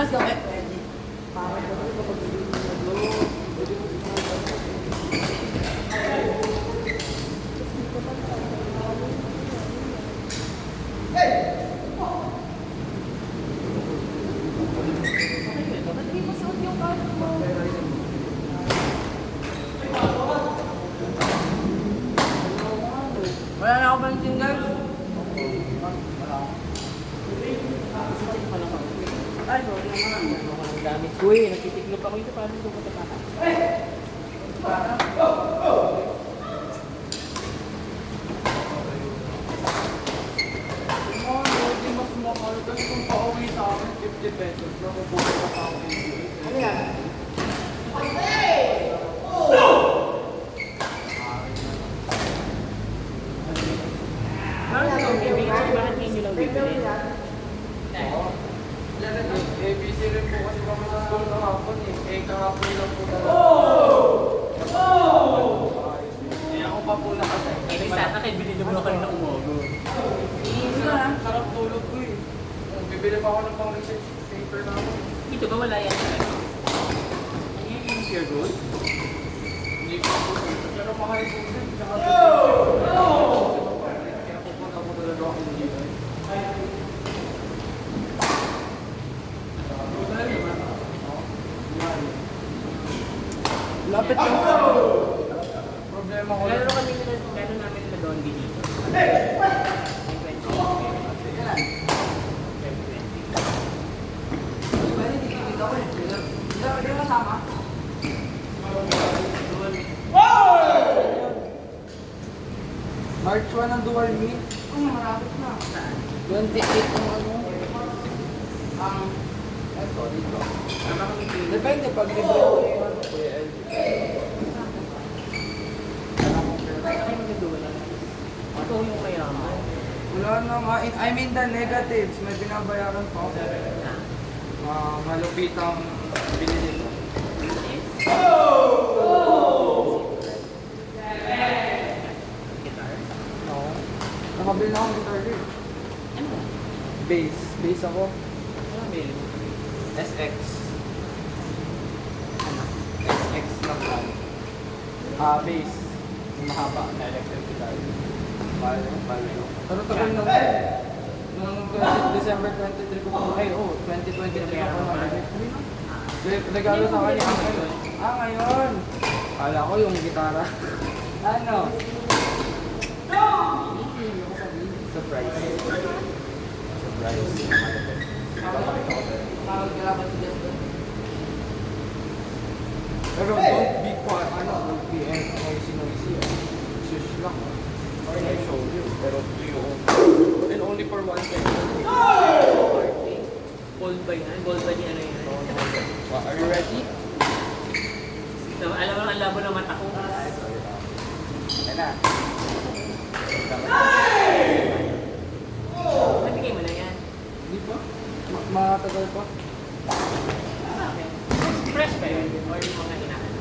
Mas gawin. Wala na ako pansin guys. Ay, sorry naman. Ang gamit ko eh. Nagtitiklop ako ito. Paano ito matapaka? Hindi mas mahal kasi kung pauwi sa akin 50 pesos na mabuhay pa ako. Ano yan? Bakit hindi lang bibili? ABC rin po kasi kami sa school kahapon eh. Kahapon lang po talaga. Eh ako pa po nakasay. Kasi sana kayo binili mo na kanina umago. Sarap tulog ko eh. Bibili pa ako ng pang-research paper na ako. Ito ba wala yan? Ano yan yung pure gold? Hindi ko po. Pero mahal po din. Kaya pupunta po talaga ako dito. Lapit lang. Problema ko Gano'n lang. kami gano'n namin na doon dito. March 1 ang dual meet. Marapit na. 28 ang ano. Ito, dito. Depende pag libre ko yung ano. Ay, magagawa lang. Ito yung mayaman. Wala na nga. I mean the negatives. May binabayaran pa ako. Malupitang binili ko. Guitar. Oo. Nakabili na akong guitar din. Ano? Bass. Bass ako. Ano bili mo? SX. Ano? SX na plan. Bass. Yung mahaba na electric guitar. Balo. Pero tagal na ko. Noong December 23 ko pa. Ay, 2023 ko pa nabili. Regalo sa kanya ngayon. Ngayon. Kala ko yung gitara. Ano? Surprise. Surprise. Pero don't be quiet. Don't be noisy. Shush lang. I show you. Pero do you own? And only for 1 second. Gold ba yan? Gold ba yan? Ano yan? Are you ready? Alam mo ang labo ng mata ko. Yan na. Nabigay mo na yan. Hindi pa? Matagal pa? Bakit? Fresh ba yun? Or yung mga hinahanap?